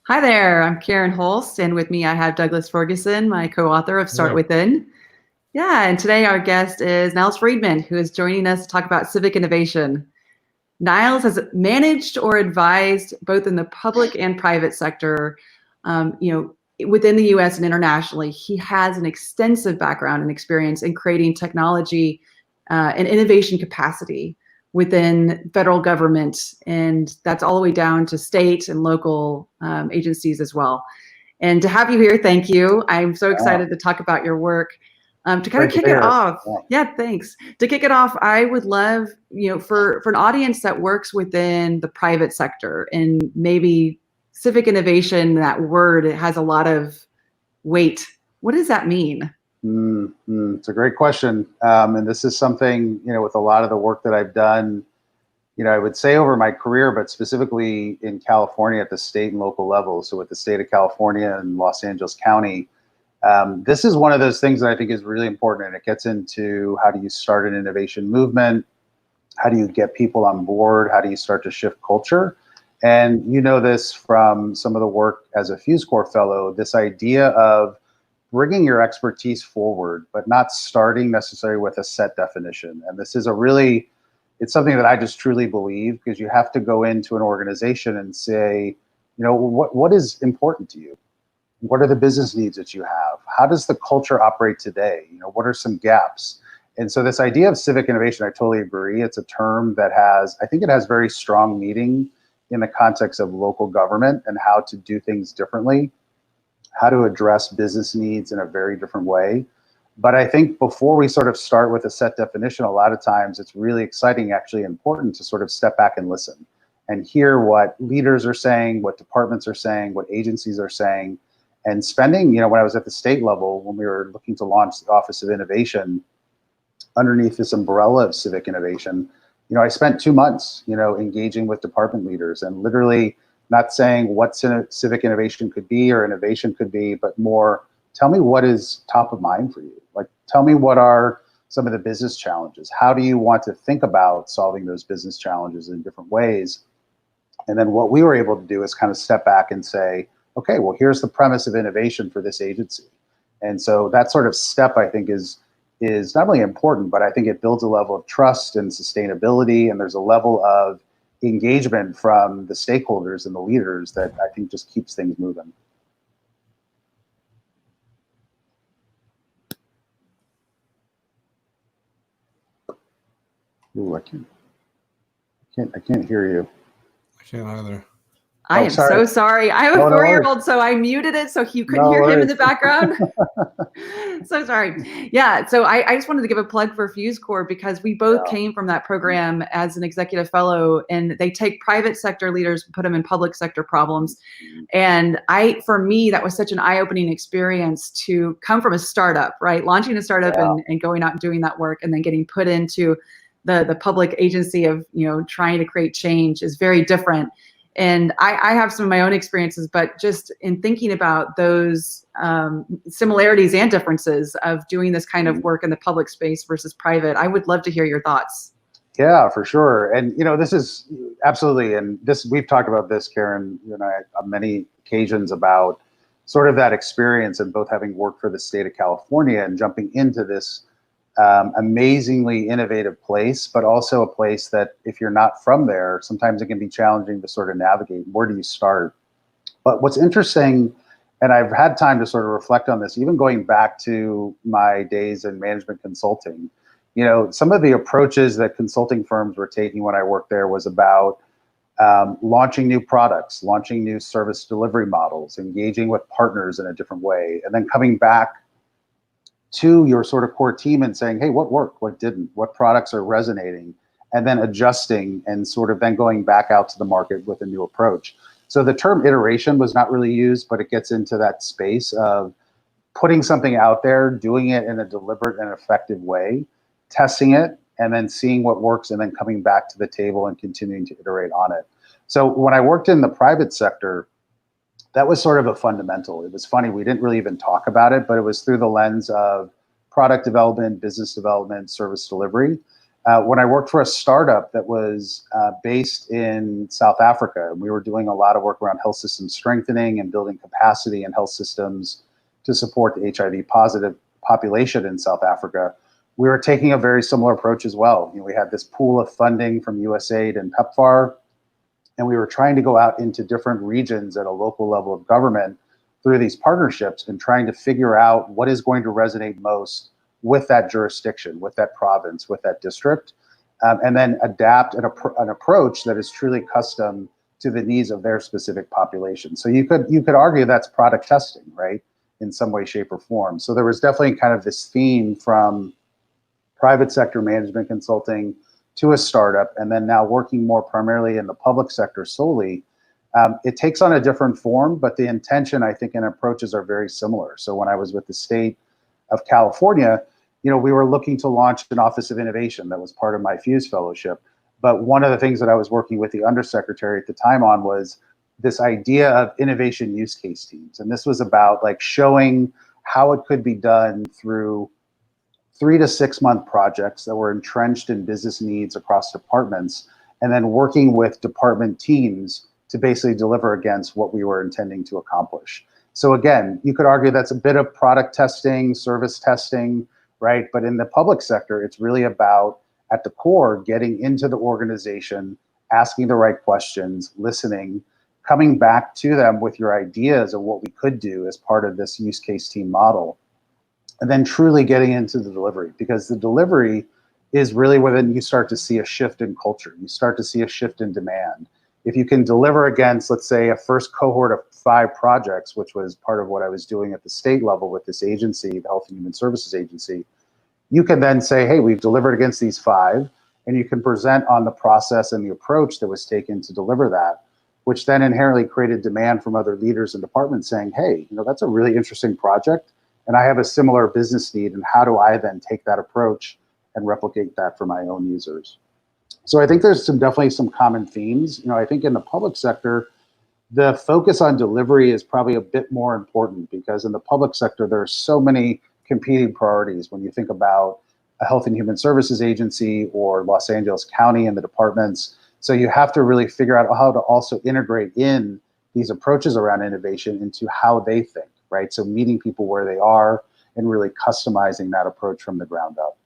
Hi there, I'm Karen Holst, and with me I have Douglas Ferguson, my co-author of Start Hello. Within. Yeah, and today our guest is Niles Friedman, who is joining us to talk about civic innovation. Niles has managed or advised both in the public and private sector, within the U.S. and internationally. He has an extensive background and experience in creating technology and innovation capacity within federal government, and that's all the way down to state and local agencies as well. And to have you here, thank you. I'm so Yeah, excited to talk about your work. To kind of great to kick be it here. off, Yeah. yeah, thanks. To kick it off, I would love, for an audience that works within the private sector and maybe civic innovation, that word, it has a lot of weight. What does that mean? It's a great question. And this is something, with a lot of the work that I've done, I would say over my career, but specifically in California at the state and local level. So with the state of California and Los Angeles County, this is one of those things that I think is really important. And it gets into how do you start an innovation movement? How do you get people on board? How do you start to shift culture? And you know this from some of the work as a Fuse Corps fellow, this idea of bringing your expertise forward, but not starting necessarily with a set definition. And this is it's something that I just truly believe, because you have to go into an organization and say, what is important to you? What are the business needs that you have? How does the culture operate today? What are some gaps? And so this idea of civic innovation, I totally agree. It's a term that I think it has very strong meaning in the context of local government and how to do things differently, how to address business needs in a very different way. But I think before we sort of start with a set definition, a lot of times it's really exciting, actually important to sort of step back and listen and hear what leaders are saying, what departments are saying, what agencies are saying. And spending, when I was at the state level, when we were looking to launch the Office of Innovation underneath this umbrella of civic innovation, I spent 2 months, engaging with department leaders and literally not saying what civic innovation could be or innovation could be, but more, tell me what is top of mind for you. Like, tell me what are some of the business challenges? How do you want to think about solving those business challenges in different ways? And then what we were able to do is kind of step back and say, okay, well, here's the premise of innovation for this agency. And so that sort of step, I think, is not only important, but I think it builds a level of trust and sustainability, and there's a level of engagement from the stakeholders and the leaders that I think just keeps things moving. Ooh, I can't hear you. I can't either. I am Sorry. so sorry. I have a No, no 4-year-old, so I muted it so you couldn't No hear him in worries. the background. So sorry. Yeah, so I just wanted to give a plug for Fuse Corps because we both came from that program as an executive fellow, and they take private sector leaders and put them in public sector problems. And for me, that was such an eye-opening experience to come from a startup, right? Launching a startup and going out and doing that work and then getting put into the public agency of, trying to create change is very different. And I have some of my own experiences, but just in thinking about those similarities and differences of doing this kind of work in the public space versus private, I would love to hear your thoughts. Yeah, for sure. And, this is absolutely, and we've talked about this, Karen, on many occasions about sort of that experience and both having worked for the state of California and jumping into this amazingly innovative place, but also a place that if you're not from there, sometimes it can be challenging to sort of navigate. Where do you start? But what's interesting, and I've had time to sort of reflect on this, even going back to my days in management consulting, some of the approaches that consulting firms were taking when I worked there was about launching new products, launching new service delivery models, engaging with partners in a different way, and then coming back to your sort of core team and saying, hey, what worked, what didn't, what products are resonating, and then adjusting and sort of then going back out to the market with a new approach. So the term iteration was not really used, but it gets into that space of putting something out there, doing it in a deliberate and effective way, testing it, and then seeing what works, and then coming back to the table and continuing to iterate on it. So when I worked in the private sector, that was sort of a fundamental. It was funny, we didn't really even talk about it, but it was through the lens of product development, business development, service delivery. When I worked for a startup that was based in South Africa, we were doing a lot of work around health system strengthening and building capacity in health systems to support the HIV positive population in South Africa. We were taking a very similar approach as well. We had this pool of funding from USAID and PEPFAR, and we were trying to go out into different regions at a local level of government through these partnerships and trying to figure out what is going to resonate most with that jurisdiction, with that province, with that district, and then adapt an approach that is truly custom to the needs of their specific population. So you could argue that's product testing, right, in some way, shape, or form. So there was definitely kind of this theme from private sector management consulting to a startup, and then now working more primarily in the public sector solely. It takes on a different form, but the intention, I think, and approaches are very similar. So when I was with the state of California, we were looking to launch an Office of Innovation that was part of my Fuse Fellowship. But one of the things that I was working with the undersecretary at the time on was this idea of innovation use case teams. And this was about like showing how it could be done through 3 to 6 month projects that were entrenched in business needs across departments, and then working with department teams to basically deliver against what we were intending to accomplish. So again, you could argue that's a bit of product testing, service testing, right? But in the public sector, it's really about, at the core, getting into the organization, asking the right questions, listening, coming back to them with your ideas of what we could do as part of this use case team model, and then truly getting into the delivery, because the delivery is really where then you start to see a shift in culture. You start to see a shift in demand. If you can deliver against, let's say, a first cohort of 5 projects, which was part of what I was doing at the state level with this agency, the Health and Human Services Agency, you can then say, hey, we've delivered against these 5, and you can present on the process and the approach that was taken to deliver that, which then inherently created demand from other leaders and departments saying, hey, that's a really interesting project, and I have a similar business need, and how do I then take that approach and replicate that for my own users? So I think there's definitely some common themes. I think in the public sector, the focus on delivery is probably a bit more important, because in the public sector, there are so many competing priorities when you think about a Health and Human Services Agency or Los Angeles County and the departments. So you have to really figure out how to also integrate in these approaches around innovation into how they think, right? So meeting people where they are and really customizing that approach from the ground up.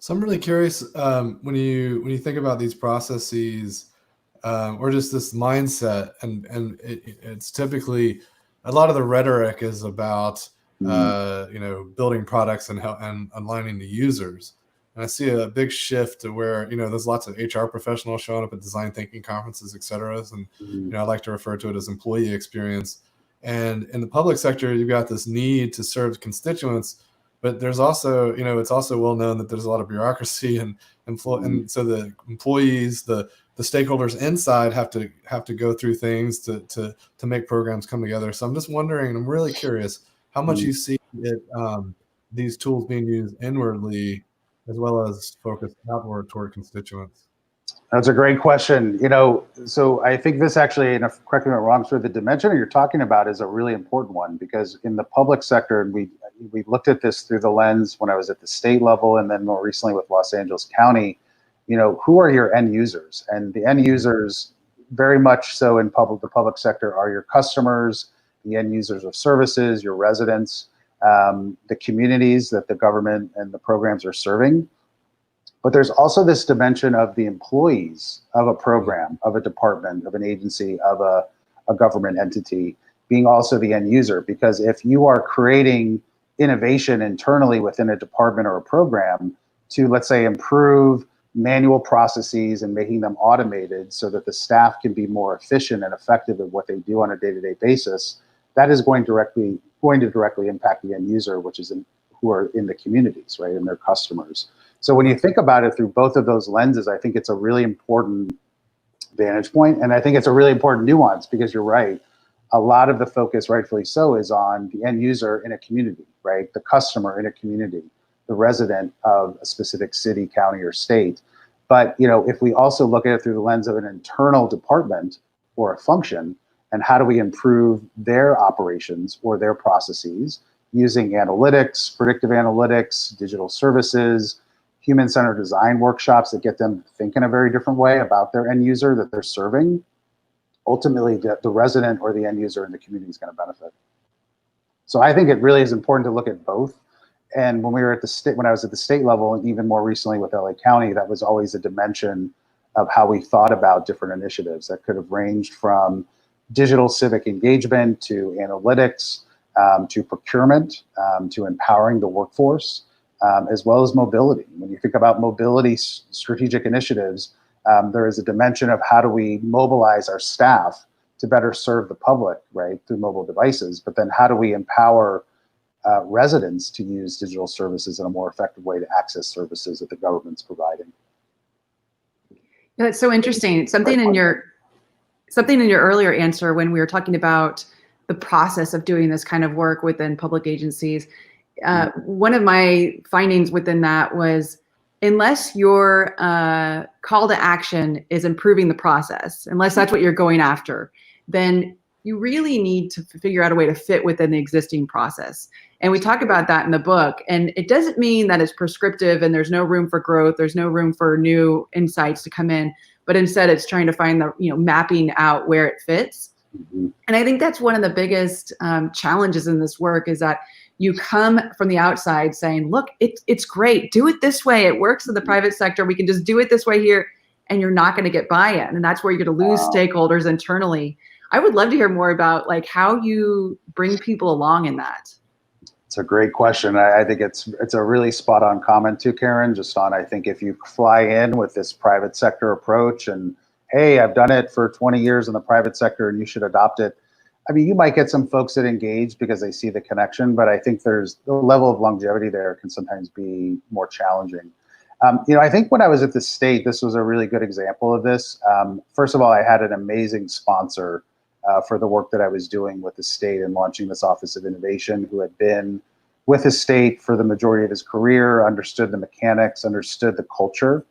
So I'm really curious, when you think about these processes, or just this mindset, and it's typically, a lot of the rhetoric is about building products and aligning the users. And I see a big shift to where there's lots of HR professionals showing up at design thinking conferences, et cetera. And I like to refer to it as employee experience. And in the public sector, you've got this need to serve constituents, but there's also, it's also well known that there's a lot of bureaucracy and so the employees, the stakeholders inside have to go through things to make programs come together. So I'm just wondering, and I'm really curious, how much you see it, these tools being used inwardly as well as focused outward toward constituents. That's a great question. So I think this actually, and if correct me if I'm wrong, sort of the dimension you're talking about is a really important one, because in the public sector, and we looked at this through the lens when I was at the state level, and then more recently with Los Angeles County, who are your end users? And the end users, very much so in the public sector, are your customers, the end users of services, your residents, the communities that the government and the programs are serving. But there's also this dimension of the employees of a program, of a department, of an agency, of a government entity, being also the end user. Because if you are creating innovation internally within a department or a program to, let's say, improve manual processes and making them automated so that the staff can be more efficient and effective at what they do on a day-to-day basis, that is going to directly impact the end user, which is who are in the communities, right, and their customers. So when you think about it through both of those lenses, I think it's a really important vantage point, and I think it's a really important nuance, because you're right. A lot of the focus, rightfully so, is on the end user in a community, right? The customer in a community, the resident of a specific city, county, or state. But if we also look at it through the lens of an internal department or a function, and how do we improve their operations or their processes using analytics, predictive analytics, digital services, human-centered design workshops that get them to think in a very different way about their end user that they're serving, ultimately the resident or the end user in the community is going to benefit. So I think it really is important to look at both. And when we were at the state, when I was at the state level, and even more recently with LA County, that was always a dimension of how we thought about different initiatives that could have ranged from digital civic engagement to analytics, to procurement, to empowering the workforce, as well as mobility. When you think about mobility strategic initiatives, there is a dimension of how do we mobilize our staff to better serve the public, right, through mobile devices, but then how do we empower residents to use digital services in a more effective way to access services that the government's providing. That's so interesting. Something in your earlier answer when we were talking about the process of doing this kind of work within public agencies, one of my findings within that was, unless your call to action is improving the process, unless that's what you're going after, then you really need to figure out a way to fit within the existing process. And we talk about that in the book. And it doesn't mean that it's prescriptive and there's no room for growth, there's no room for new insights to come in, but instead it's trying to find the, mapping out where it fits. Mm-hmm. And I think that's one of the biggest challenges in this work, is that you come from the outside saying, look, it's great, do it this way, it works in the private sector, we can just do it this way here, and you're not going to get buy-in. And that's where you're going to lose stakeholders internally. I would love to hear more about how you bring people along in that. It's a great question. I think it's a really spot on comment too, Karen, just on, I think if you fly in with this private sector approach and, hey, I've done it for 20 years in the private sector and you should adopt it. I mean, you might get some folks that engage because they see the connection, but I think there's the level of longevity there can sometimes be more challenging. I think when I was at the state, this was a really good example of this. First of all, I had an amazing sponsor for the work that I was doing with the state and launching this Office of Innovation, who had been with the state for the majority of his career, understood the mechanics, understood the culture.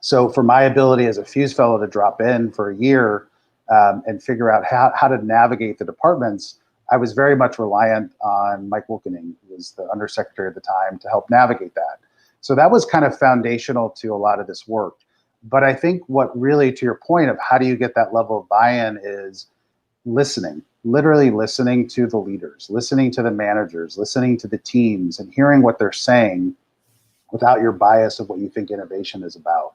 So for my ability as a Fuse Fellow to drop in for a year and figure out how to navigate the departments, I was very much reliant on Mike Wilkening, who was the undersecretary at the time, to help navigate that. So that was kind of foundational to a lot of this work. But I think what really, to your point of how do you get that level of buy-in, is listening, literally listening to the leaders, listening to the managers, listening to the teams, and hearing what they're saying without your bias of what you think innovation is about.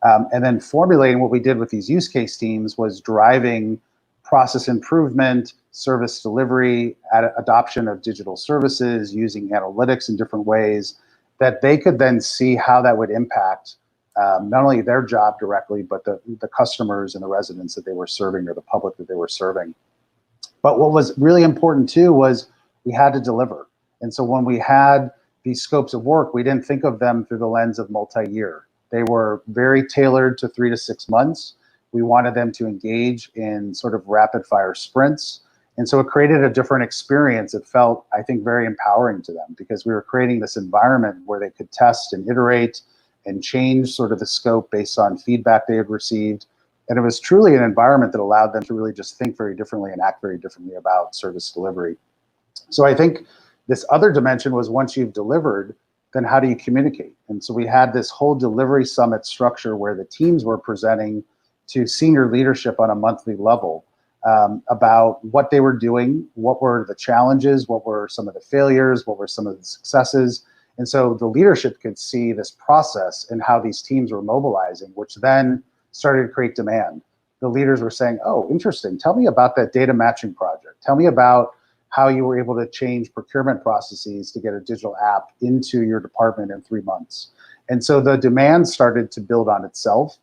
And then formulating what we did with these use case teams was driving process improvement, service delivery, adoption of digital services, using analytics in different ways that they could then see how that would impact not only their job directly, but the customers and the residents that they were serving, or the public that they were serving. But what was really important too was we had to deliver. And so when we had these scopes of work, we didn't think of them through the lens of multi-year. They were very tailored to 3 to 6 months. We wanted them to engage in sort of rapid fire sprints. And so it created a different experience. It felt, I think, very empowering to them, because we were creating this environment where they could test and iterate and change sort of the scope based on feedback they had received. And it was truly an environment that allowed them to really just think very differently and act very differently about service delivery. So I think this other dimension was, once you've delivered, then how do you communicate? And so we had this whole delivery summit structure where the teams were presenting to senior leadership on a monthly level about what they were doing, what were the challenges, what were some of the failures, what were some of the successes. And so the leadership could see this process and how these teams were mobilizing, which then started to create demand. The leaders were saying, oh, interesting, tell me about that data matching project. Tell me about how you were able to change procurement processes to get a digital app into your department in 3 months. And so the demand started to build on itself,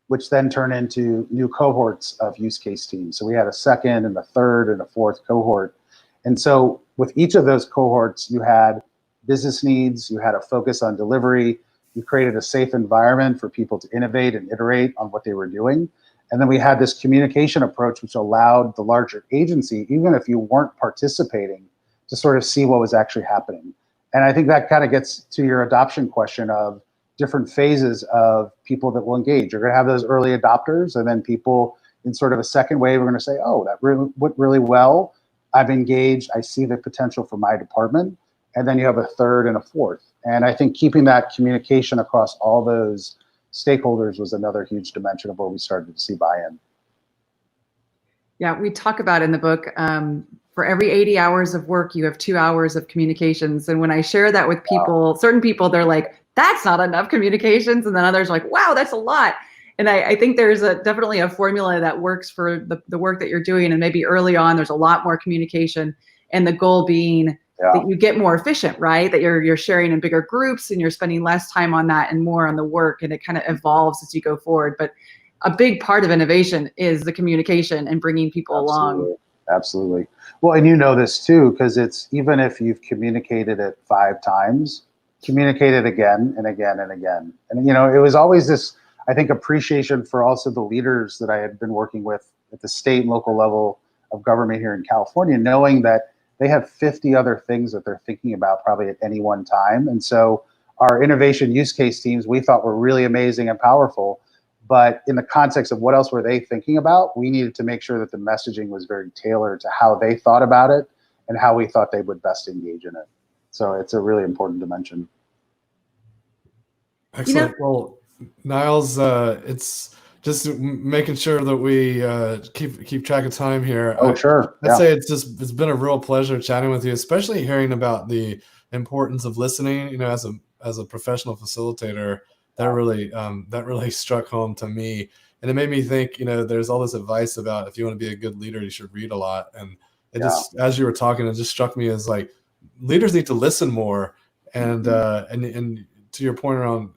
which then turned into new cohorts of use case teams. So we had a second and a third and a fourth cohort. And so with each of those cohorts, you had business needs, you had a focus on delivery, you created a safe environment for people to innovate and iterate on what they were doing. And then we had this communication approach, which allowed the larger agency, even if you weren't participating, to sort of see what was actually happening. And I think that kind of gets to your adoption question of different phases of people that will engage. You're going to have those early adopters, and then people in sort of a second wave are going to say, oh, that really went really well. I've engaged. I see the potential for my department. and then you have a third and a fourth. And I think keeping that communication across all those stakeholders was another huge dimension of where we started to see buy-in. Yeah, we talk about in the book, for every 80 hours of work, you have 2 hours of communications. And when I share that with people, certain people, they're like, that's not enough communications. And then others are like, wow, that's a lot. And I think there's definitely a formula that works for the work that you're doing. And maybe early on, there's a lot more communication, and the goal being that you get more efficient, right? That you're sharing in bigger groups and you're spending less time on that and more on the work. And it kind of evolves as you go forward. But a big part of innovation is the communication and bringing people along. Absolutely. Well, and you know this too, because it's even if you've communicated it 5 times, communicate it again and again and again. And, it was always this, I think, appreciation for also the leaders that I had been working with at the state and local level of government here in California, knowing that they have 50 other things that they're thinking about probably at any one time. And so our innovation use case teams, we thought were really amazing and powerful. But in the context of what else were they thinking about, we needed to make sure that the messaging was very tailored to how they thought about it and how we thought they would best engage in it. So it's a really important dimension. Excellent. Well, Niles, it's just making sure that we keep track of time here. Oh, sure. I'd say it's been a real pleasure chatting with you, especially hearing about the importance of listening. As a professional facilitator, that really struck home to me, and it made me think. There's all this advice about if you want to be a good leader, you should read a lot, and it just, as you were talking, it just struck me as like leaders need to listen more, and to your point around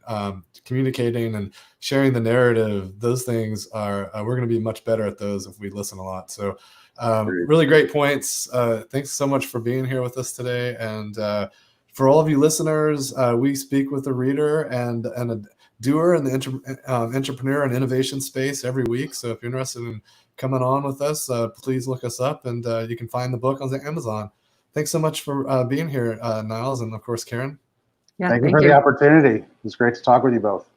communicating and sharing the narrative, those things are we're going to be much better at those if we listen a lot. So really great points. Thanks so much for being here with us today. And for all of you listeners, we speak with a reader and a doer in the entrepreneur and innovation space every week. So if you're interested in coming on with us, please look us up, and you can find the book on Amazon. Thanks so much for being here, Niles, and of course, Karen. Yeah, thank you for the opportunity. It was great to talk with you both.